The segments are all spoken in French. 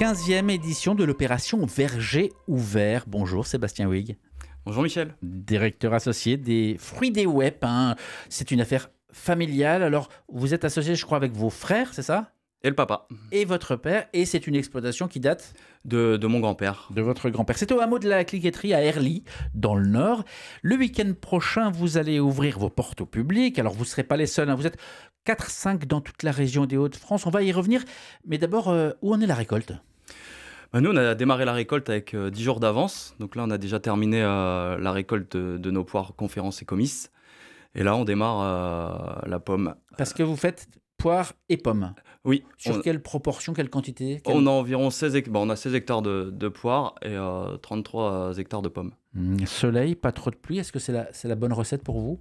15e édition de l'opération Verger ouvert. Bonjour Sébastien Huyghe. Bonjour Michel. Directeur associé des Fruits des Wep. C'est une affaire familiale. Alors, vous êtes associé, je crois, avec vos frères, c'est ça? Et le papa. Et votre père. Et c'est une exploitation qui date de mon grand-père. De votre grand-père. C'est au hameau de la Cliqueterie à Herly, dans le Nord. Le week-end prochain, vous allez ouvrir vos portes au public. Alors, vous ne serez pas les seuls. Vous êtes 4-5 dans toute la région des Hauts-de-France. On va y revenir. Mais d'abord, où en est la récolte? Nous, on a démarré la récolte avec 10 jours d'avance. Donc là, on a déjà terminé la récolte de nos poires conférences et comices. Et là, on démarre la pomme. Parce que vous faites poires et pommes. Oui. Sur quelle proportion, quelle quantité? On a environ 16 hectares. On a 16 hectares de poires et 33 hectares de pommes. Soleil, pas trop de pluie. Est-ce que c'est la bonne recette pour vous?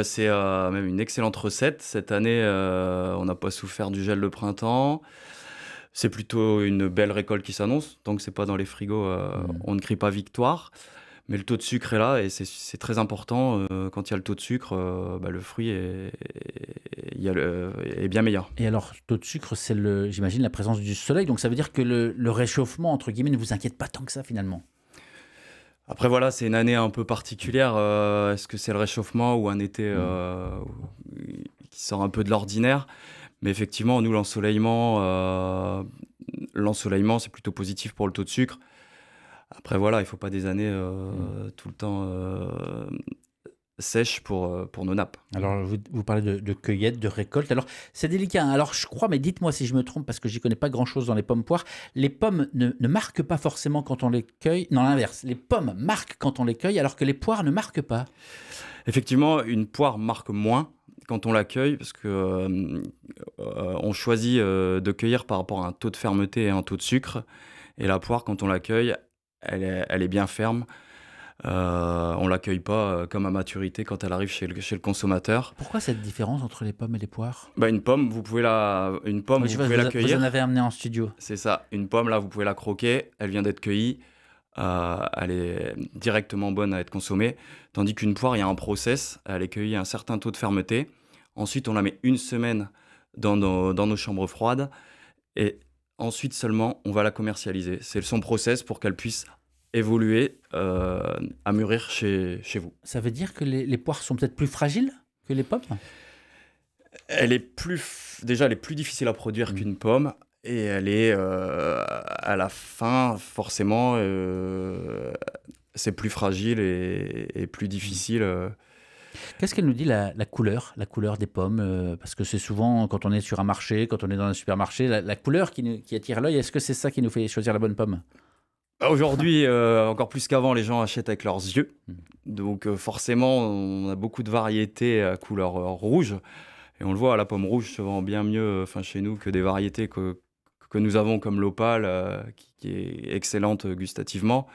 C'est même une excellente recette. Cette année, on n'a pas souffert du gel de printemps. C'est plutôt une belle récolte qui s'annonce. Tant que ce n'est pas dans les frigos, on ne crie pas victoire. Mais le taux de sucre est là et c'est très important. Quand il y a le taux de sucre, le fruit est bien meilleur. Et alors, taux de sucre, c'est, j'imagine, la présence du soleil. Donc ça veut dire que le réchauffement, entre guillemets, ne vous inquiète pas tant que ça finalement? Après voilà, c'est une année un peu particulière. Est-ce que c'est le réchauffement ou un été qui sort un peu de l'ordinaire? Mais effectivement, nous, l'ensoleillement, c'est plutôt positif pour le taux de sucre. Après voilà, il ne faut pas des années tout le temps sèches pour nos nappes. Alors, vous parlez de cueillette, de récolte. Alors, c'est délicat. Alors, je crois, mais dites-moi si je me trompe, parce que je n'y connais pas grand-chose dans les pommes poires. Les pommes ne marquent pas forcément quand on les cueille. Non, l'inverse. Les pommes marquent quand on les cueille, alors que les poires ne marquent pas. Effectivement, une poire marque moins quand on la cueille, parce que on choisit de cueillir par rapport à un taux de fermeté et un taux de sucre. Et la poire, quand on la cueille, elle est bien ferme. On ne l'accueille pas comme à maturité quand elle arrive chez le consommateur. Pourquoi cette différence entre les pommes et les poires? Une pomme, vous pouvez la cueillir. Vous en avez amené en studio. C'est ça. Une pomme, là, vous pouvez la croquer. Elle vient d'être cueillie. Elle est directement bonne à être consommée. Tandis qu'une poire, il y a un process. Elle est cueillie à un certain taux de fermeté. Ensuite, on la met une semaine dans nos chambres froides. Et ensuite seulement, on va la commercialiser. C'est son process pour qu'elle puisse évoluer, à mûrir chez vous. Ça veut dire que les poires sont peut-être plus fragiles que les pommes? Elle est plus difficile à produire qu'une pomme. Et elle est, à la fin, forcément, c'est plus fragile et plus difficile. Qu'est-ce qu'elle nous dit la couleur des pommes? Parce que c'est souvent, quand on est sur un marché, quand on est dans un supermarché, la couleur qui attire l'œil. Est-ce que c'est ça qui nous fait choisir la bonne pomme? Aujourd'hui, encore plus qu'avant, les gens achètent avec leurs yeux. Donc forcément, on a beaucoup de variétés à couleur rouge. Et on le voit, la pomme rouge se vend bien mieux chez nous que des variétés que nous avons comme l'opale, qui est excellente gustativement,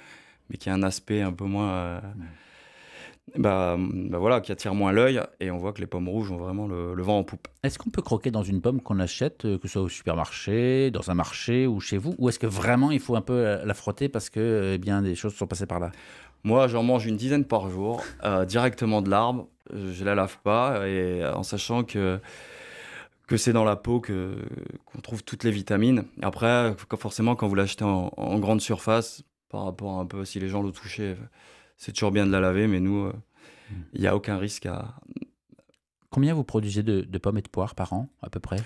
mais qui a un aspect un peu moins... qui attire moins l'œil, et on voit que les pommes rouges ont vraiment le vent en poupe. Est-ce qu'on peut croquer dans une pomme qu'on achète, que ce soit au supermarché, dans un marché ou chez vous? Ou est-ce que vraiment il faut un peu la frotter parce que des choses sont passées par là? Moi, j'en mange une dizaine par jour, directement de l'arbre. Je ne la lave pas, et en sachant que c'est dans la peau qu'on trouve toutes les vitamines. Après, forcément, quand vous l'achetez en grande surface, par rapport un peu si les gens l'ont touché, c'est toujours bien de la laver, mais nous, il n'y a aucun risque à... Combien vous produisez de pommes et de poires par an, à peu près?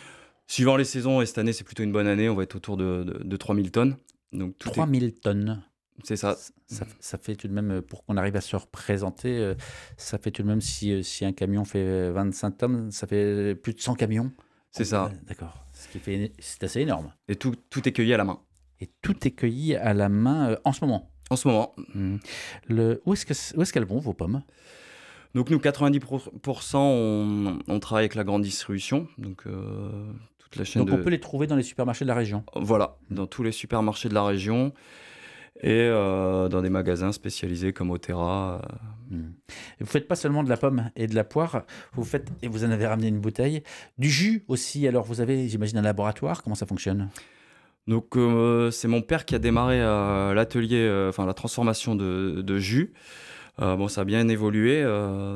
Suivant les saisons, et cette année, c'est plutôt une bonne année, on va être autour de 3000 tonnes. Donc, 3000 tonnes? C'est ça. Ça fait tout de même, pour qu'on arrive à se représenter, ça fait tout de même, si un camion fait 25 tonnes, ça fait plus de 100 camions. C'est ça. D'accord. C'est assez énorme. Et tout est cueilli à la main. Et tout est cueilli à la main en ce moment? En ce moment. Où est-ce qu'elles vont, vos pommes? Donc nous, 90%, on travaille avec la grande distribution. Donc toute la chaîne. Donc on peut les trouver dans les supermarchés de la région? Voilà, dans tous les supermarchés de la région. Et dans des magasins spécialisés comme Otera. Vous ne faites pas seulement de la pomme et de la poire, vous faites, et vous en avez ramené une bouteille, du jus aussi. Alors vous avez, j'imagine, un laboratoire, comment ça fonctionne? Donc c'est mon père qui a démarré l'atelier, la transformation de jus. Bon, ça a bien évolué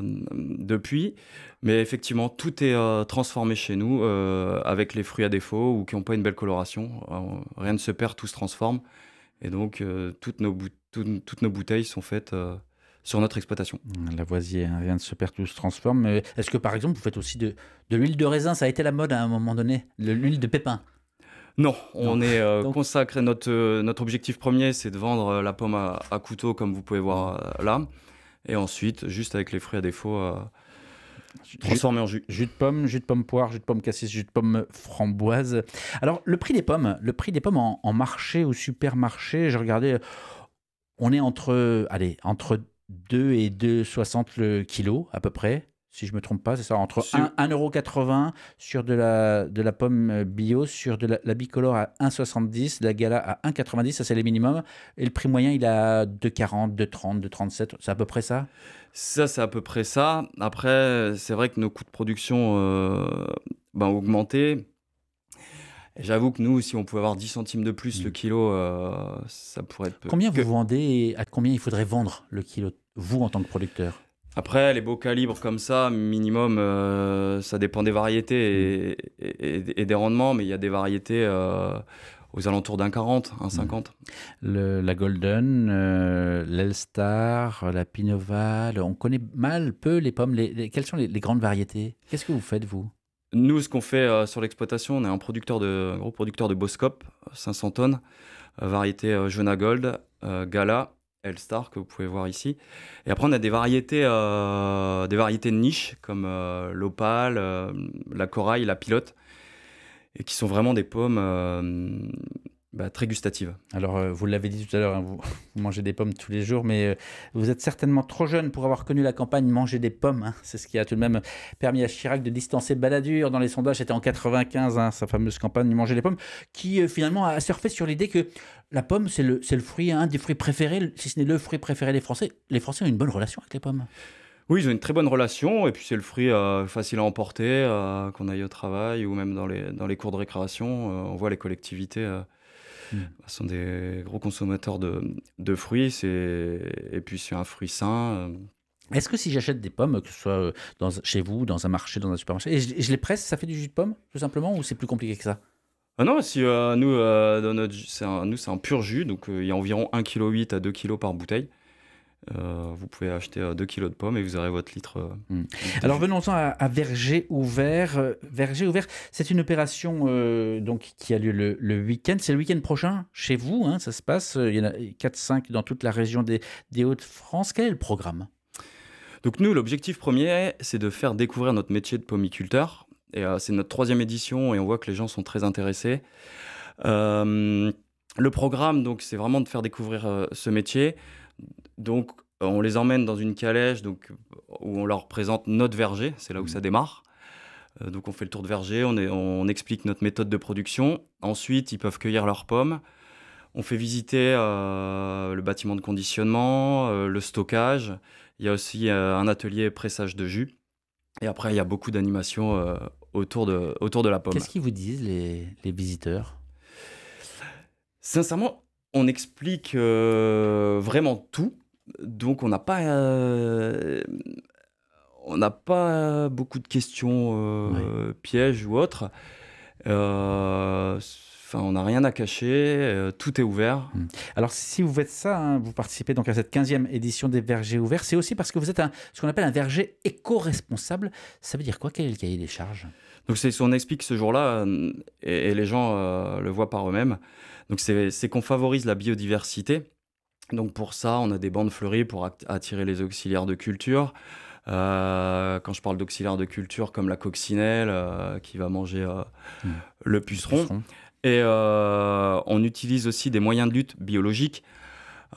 depuis, mais effectivement, tout est transformé chez nous avec les fruits à défaut ou qui n'ont pas une belle coloration. Rien ne se perd, tout se transforme. Et donc, toutes nos bouteilles sont faites sur notre exploitation. Lavoisier, hein, rien ne se perd, tout se transforme. Mais est-ce que par exemple, vous faites aussi de l'huile de raisin? Ça a été la mode à un moment donné, l'huile de pépin. Non, Non. on est Donc, consacré. Notre objectif premier, c'est de vendre la pomme à couteau, comme vous pouvez voir là. Et ensuite, juste avec les fruits à défaut, transformés en jus. jus de pomme poire, jus de pomme cassis, jus de pomme framboise. Alors, le prix des pommes en marché ou supermarché, je regardais, on est entre 2 et 2,60 le kilo à peu près. Si je ne me trompe pas, c'est ça, entre Sur- 1,80 € sur de la pomme bio, sur de la bicolore à 1,70, la gala à 1,90, ça c'est les minimums. Et le prix moyen, il est à 2,40, 2,30, 2,37, c'est à peu près ça? Ça, c'est à peu près ça. Après, c'est vrai que nos coûts de production ont augmenté. Et j'avoue que nous, si on pouvait avoir 10 centimes de plus le kilo, ça pourrait être peu. Combien vous vendez et à combien il faudrait vendre le kilo, vous en tant que producteur? Après, les beaux calibres comme ça, minimum, ça dépend des variétés et des rendements, mais il y a des variétés aux alentours d'un 40, un 50. La Golden, l'Elstar, la Pinoval, on connaît peu les pommes. Quelles sont les grandes variétés? Qu'est-ce que vous faites, vous? Nous, ce qu'on fait sur l'exploitation, on est un gros producteur de Boscop, 500 tonnes, variété Jonah Gold, Gala, Elstar, que vous pouvez voir ici. Et après, on a des variétés de niche, comme l'Opale, la Corail, la Pilote, et qui sont vraiment des pommes très gustatives. Alors, vous l'avez dit tout à l'heure, hein, vous mangez des pommes tous les jours, mais vous êtes certainement trop jeune pour avoir connu la campagne manger des pommes, hein. C'est ce qui a tout de même permis à Chirac de distancer Balladur dans les sondages. C'était en 95, hein, sa fameuse campagne manger des pommes, qui finalement a surfé sur l'idée que la pomme, c'est le fruit, un des fruits préférés, si ce n'est le fruit préféré des Français. Les Français ont une bonne relation avec les pommes. Oui, ils ont une très bonne relation, et puis c'est le fruit facile à emporter, qu'on aille au travail ou même dans les cours de récréation. On voit les collectivités sont des gros consommateurs de fruits, et puis c'est un fruit sain. Est-ce que si j'achète des pommes, que ce soit chez vous, dans un marché, dans un supermarché, et je les presse, ça fait du jus de pomme, tout simplement, ou c'est plus compliqué que ça? Ah non, si nous, c'est un pur jus, donc il y a environ 1,8 kg à 2 kg par bouteille. Vous pouvez acheter 2 kg de pommes et vous aurez votre litre. Alors venons-en à Verger Ouvert. Verger Ouvert, c'est une opération donc, qui a lieu le week-end. C'est le week-end prochain chez vous, hein, ça se passe. Il y en a 4-5 dans toute la région des Hauts-de-France. Quel est le programme? Donc nous, l'objectif premier, c'est de faire découvrir notre métier de pomiculteur. Et c'est notre 3e édition et on voit que les gens sont très intéressés. Le programme, donc, c'est vraiment de faire découvrir ce métier. Donc, on les emmène dans une calèche où on leur présente notre verger. C'est là où ça démarre. Donc, on fait le tour de verger, on explique notre méthode de production. Ensuite, ils peuvent cueillir leurs pommes. On fait visiter le bâtiment de conditionnement, le stockage. Il y a aussi un atelier pressage de jus. Et après, il y a beaucoup d'animations autour de la pomme. Qu'est-ce qu'ils vous disent, les visiteurs? Sincèrement, on explique vraiment tout. Donc, on n'a pas beaucoup de questions pièges ou autres. On n'a rien à cacher, tout est ouvert. Alors, si vous faites ça, hein, vous participez donc à cette 15e édition des Vergers Ouverts, c'est aussi parce que vous êtes ce qu'on appelle un verger éco-responsable. Ça veut dire quoi? Quel est le cahier des charges? Donc, c'est ce qu'on explique ce jour-là, et les gens le voient par eux-mêmes. Donc, c'est qu'on favorise la biodiversité. Donc, pour ça, on a des bandes fleuries pour attirer les auxiliaires de culture. Quand je parle d'auxiliaires de culture, comme la coccinelle qui va manger le puceron. Et on utilise aussi des moyens de lutte biologiques.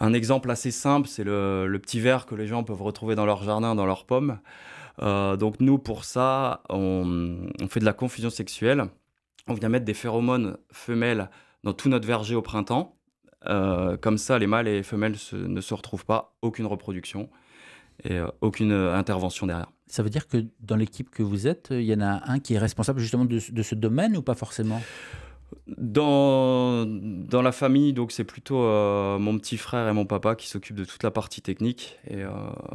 Un exemple assez simple, c'est le petit ver que les gens peuvent retrouver dans leur jardin, dans leurs pommes. Donc nous, pour ça, on fait de la confusion sexuelle. On vient mettre des phéromones femelles dans tout notre verger au printemps. Comme ça, les mâles et les femelles ne se retrouvent pas, aucune reproduction et aucune intervention derrière. Ça veut dire que dans l'équipe que vous êtes, il y en a un qui est responsable justement de ce domaine ou pas forcément? Dans la famille, donc c'est plutôt mon petit frère et mon papa qui s'occupent de toute la partie technique et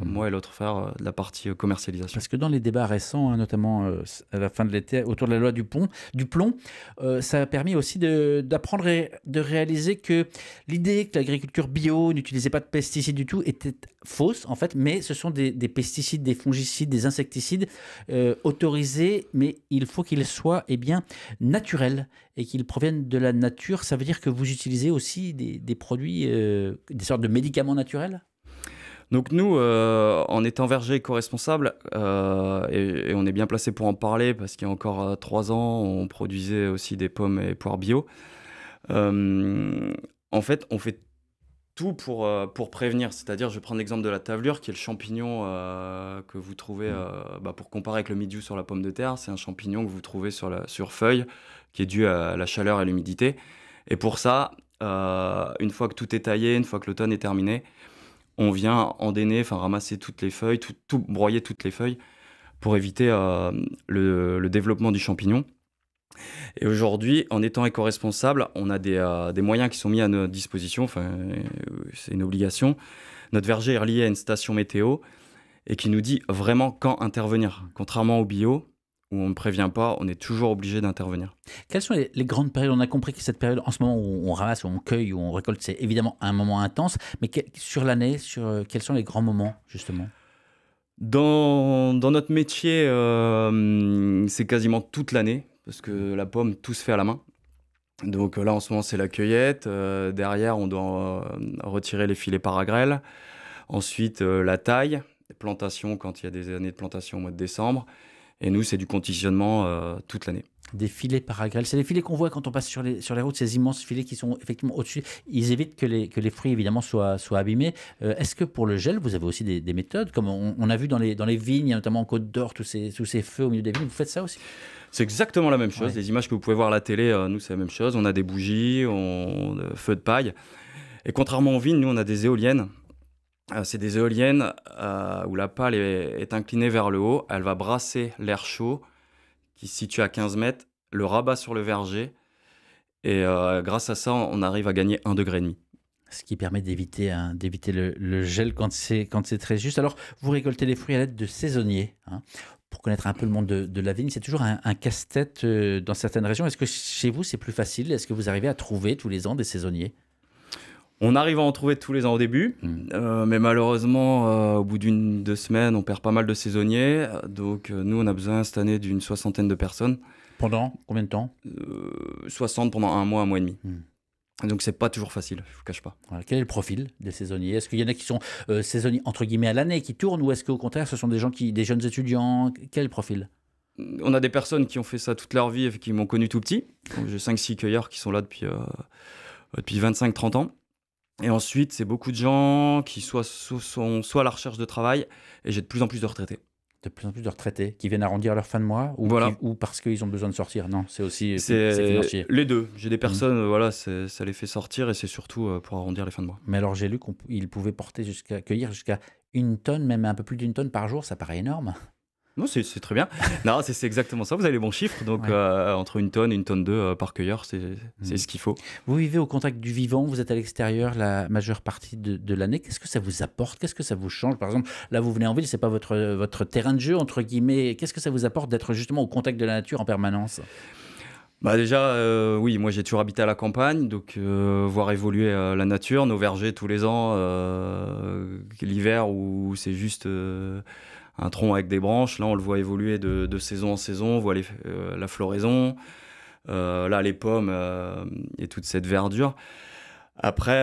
moi et l'autre frère de la partie commercialisation. Parce que dans les débats récents, hein, notamment à la fin de l'été, autour de la loi du plomb, ça a permis aussi d'apprendre et de réaliser que l'idée que l'agriculture bio n'utilisait pas de pesticides du tout était fausse, en fait, mais ce sont des pesticides, des fongicides, des insecticides autorisés, mais il faut qu'ils soient naturels et qu'ils proviennent de la nature. Ça veut dire que vous utilisez aussi des produits, des sortes de médicaments naturels? Donc nous, en étant verger éco-responsable, et on est bien placé pour en parler parce qu'il y a encore 3 ans, on produisait aussi des pommes et poires bio. En fait, on fait tout pour prévenir. C'est-à-dire, je vais prendre l'exemple de la tavelure, qui est le champignon que vous trouvez, pour comparer avec le mildiou sur la pomme de terre, c'est un champignon que vous trouvez sur feuille, qui est dû à la chaleur et l'humidité. Et pour ça, une fois que tout est taillé, une fois que l'automne est terminé, on vient endéner, enfin ramasser toutes les feuilles, broyer toutes les feuilles pour éviter le développement du champignon. Et aujourd'hui, en étant éco-responsable, on a des moyens qui sont mis à notre disposition, enfin, c'est une obligation. Notre verger est relié à une station météo et qui nous dit vraiment quand intervenir. Contrairement au bio, où on ne prévient pas, on est toujours obligé d'intervenir. Quelles sont les grandes périodes? On a compris que cette période, en ce moment où on ramasse, où on cueille, où on récolte, c'est évidemment un moment intense. Mais sur l'année, quels sont les grands moments, justement? Dans notre métier, c'est quasiment toute l'année, parce que la pomme, tout se fait à la main. Donc là, en ce moment, c'est la cueillette. Derrière, on doit retirer les filets paragrèles. Ensuite, la taille, les plantations, quand il y a des années de plantation au mois de décembre. Et nous, c'est du conditionnement toute l'année. Des filets paragrèles, c'est les filets qu'on voit quand on passe sur les routes, ces immenses filets qui sont effectivement au-dessus. Ils évitent que les fruits, évidemment, soient abîmés. Est-ce que pour le gel, vous avez aussi des méthodes? Comme on a vu dans les vignes, notamment en Côte d'Or, tous ces feux au milieu des vignes, vous faites ça aussi? C'est exactement la même chose. Ouais. Les images que vous pouvez voir à la télé, nous, c'est la même chose. On a des bougies, feux de paille. Et contrairement aux vignes, nous, on a des éoliennes. C'est des éoliennes où la pale est inclinée vers le haut. Elle va brasser l'air chaud qui se situe à 15 mètres, le rabat sur le verger. Et grâce à ça, on arrive à gagner 1,5 degré. Ce qui permet d'éviter le gel quand c'est très juste. Alors, vous récoltez les fruits à l'aide de saisonniers. Hein. Pour connaître un peu le monde de la vigne, c'est toujours un casse-tête dans certaines régions. Est-ce que chez vous, c'est plus facile? Est-ce que vous arrivez à trouver tous les ans des saisonniers? On arrive à en trouver tous les ans au début, mais malheureusement, au bout d'1-2 semaines, on perd pas mal de saisonniers. Donc nous, on a besoin cette année d'une 60aine de personnes. Pendant combien de temps? 60 pendant 1 mois, 1 mois et demi. Donc c'est pas toujours facile, je vous cache pas. Voilà. Quel est le profil des saisonniers? Est-ce qu'il y en a qui sont saisonniers entre guillemets à l'année, qui tournent, ou est-ce qu'au contraire, ce sont des jeunes étudiants? Quel est le profil? On a des personnes qui ont fait ça toute leur vie et qui m'ont connu tout petit. J'ai 5-6 cueilleurs qui sont là depuis 25-30 ans. Et ensuite, c'est beaucoup de gens qui sont soit à la recherche de travail, et j'ai de plus en plus de retraités. De plus en plus de retraités qui viennent arrondir leur fin de mois, ou, voilà. ou parce qu'ils ont besoin de sortir? Non, c'est aussi c'est financier. Les deux. J'ai des personnes, voilà, ça les fait sortir, et c'est surtout pour arrondir les fins de mois. Mais alors, j'ai lu qu'ils pouvaient cueillir jusqu'à 1 tonne, même un peu plus d'1 tonne par jour. Ça paraît énorme. Non, c'est très bien. Non, c'est exactement ça. Vous avez les bons chiffres. Donc, entre 1 tonne et 1 tonne 2 par cueilleur, c'est ce qu'il faut. Vous vivez au contact du vivant, vous êtes à l'extérieur la majeure partie de l'année. Qu'est-ce que ça vous apporte? Qu'est-ce que ça vous change? Par exemple, là, vous venez en ville, c'est pas votre terrain de jeu, entre guillemets. Qu'est-ce que ça vous apporte d'être justement au contact de la nature en permanence? Déjà, oui, moi j'ai toujours habité à la campagne, donc voir évoluer la nature, nos vergers tous les ans, l'hiver où c'est juste un tronc avec des branches, là on le voit évoluer de saison en saison, on voit la floraison, là les pommes et toute cette verdure. Après,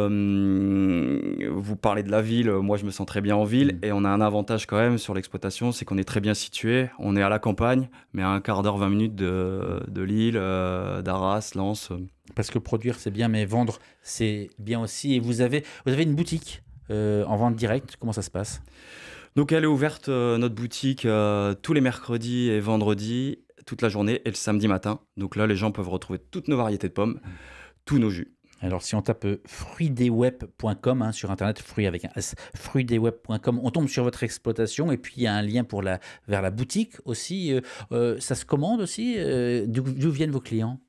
vous parlez de la ville, moi je me sens très bien en ville, et on a un avantage quand même sur l'exploitation, c'est qu'on est très bien situé, on est à la campagne, mais à 1/4 d'heure, 20 minutes de Lille, d'Arras, Lens. Parce que produire c'est bien, mais vendre c'est bien aussi. Et vous avez une boutique en vente directe, comment ça se passe? Donc elle est ouverte, notre boutique, tous les mercredis et vendredis, toute la journée, et le samedi matin. Donc là les gens peuvent retrouver toutes nos variétés de pommes, tous nos jus. Alors, si on tape fruitsdesweb.com sur Internet, fruits avec un S, fruitsdesweb.com, on tombe sur votre exploitation, et puis il y a un lien vers la boutique aussi. Ça se commande aussi? D'où viennent vos clients?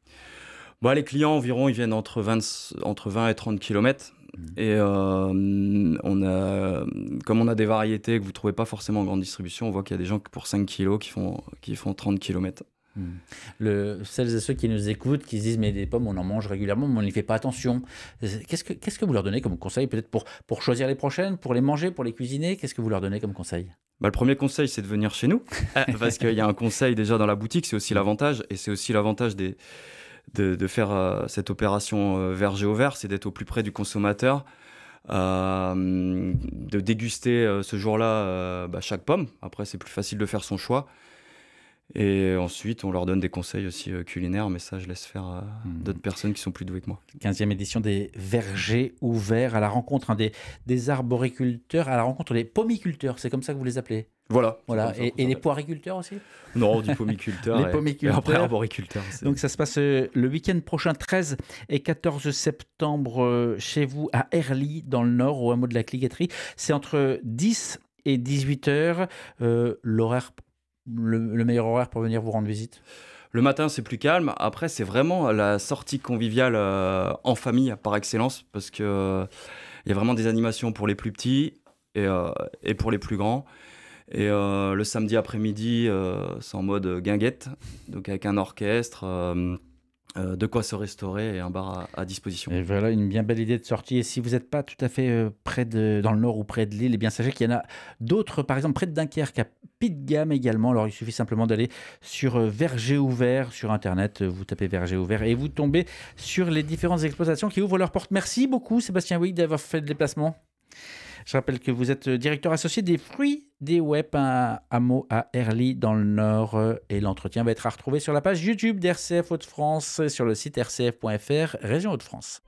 Bah, les clients environ, ils viennent entre 20 et 30 kilomètres. Et comme on a des variétés que vous ne trouvez pas forcément en grande distribution, on voit qu'il y a des gens pour 5 kilos qui font 30 kilomètres. Celles et ceux qui nous écoutent, qui se disent mais des pommes on en mange régulièrement mais on n'y fait pas attention, qu'est-ce que vous leur donnez comme conseil, peut-être pour choisir les prochaines, pour les manger, pour les cuisiner, qu'est-ce que vous leur donnez comme conseil? Bah, le premier conseil, c'est de venir chez nous, parce qu'il y a un conseil déjà dans la boutique, c'est aussi l'avantage, et c'est aussi l'avantage de faire cette opération verger au vert, c'est d'être au plus près du consommateur, de déguster ce jour-là chaque pomme. Après, c'est plus facile de faire son choix. Et ensuite, on leur donne des conseils aussi culinaires, mais ça, je laisse faire d'autres personnes qui sont plus douées que moi. 15e édition des vergers ouverts, à la rencontre des arboriculteurs, à la rencontre des pommiculteurs, c'est comme ça que vous les appelez? Voilà. Et les poiriculteurs aussi? Non, on dit pommiculteur Les pommiculteurs. et après arboriculteur. Donc ça se passe le week-end prochain, 13 et 14 septembre, chez vous à Herly, dans le Nord, au hameau de la Cliqueterie. C'est entre 10 et 18 heures. L'horaire, le meilleur horaire pour venir vous rendre visite? Le matin, c'est plus calme. Après, c'est vraiment la sortie conviviale en famille par excellence, parce qu'il y a vraiment des animations pour les plus petits et pour les plus grands. Et le samedi après-midi, c'est en mode guinguette, donc avec un orchestre, de quoi se restaurer et un bar à disposition. Et voilà une bien belle idée de sortie. Et si vous n'êtes pas tout à fait dans le nord ou près de Lille, eh bien sachez qu'il y en a d'autres, par exemple près de Dunkerque, à Pitt-de-Gamme également. Alors il suffit simplement d'aller sur Verger Ouvert sur Internet, vous tapez Verger Ouvert et vous tombez sur les différentes expositions qui ouvrent leurs portes. Merci beaucoup Sébastien Huyck d'avoir fait le déplacement. Je rappelle que vous êtes directeur associé des Fruits des Web, un hameau à Herly dans le Nord. Et l'entretien va être à retrouver sur la page YouTube d'RCF Hauts-de-France, sur le site rcf.fr, région Hauts-de-France.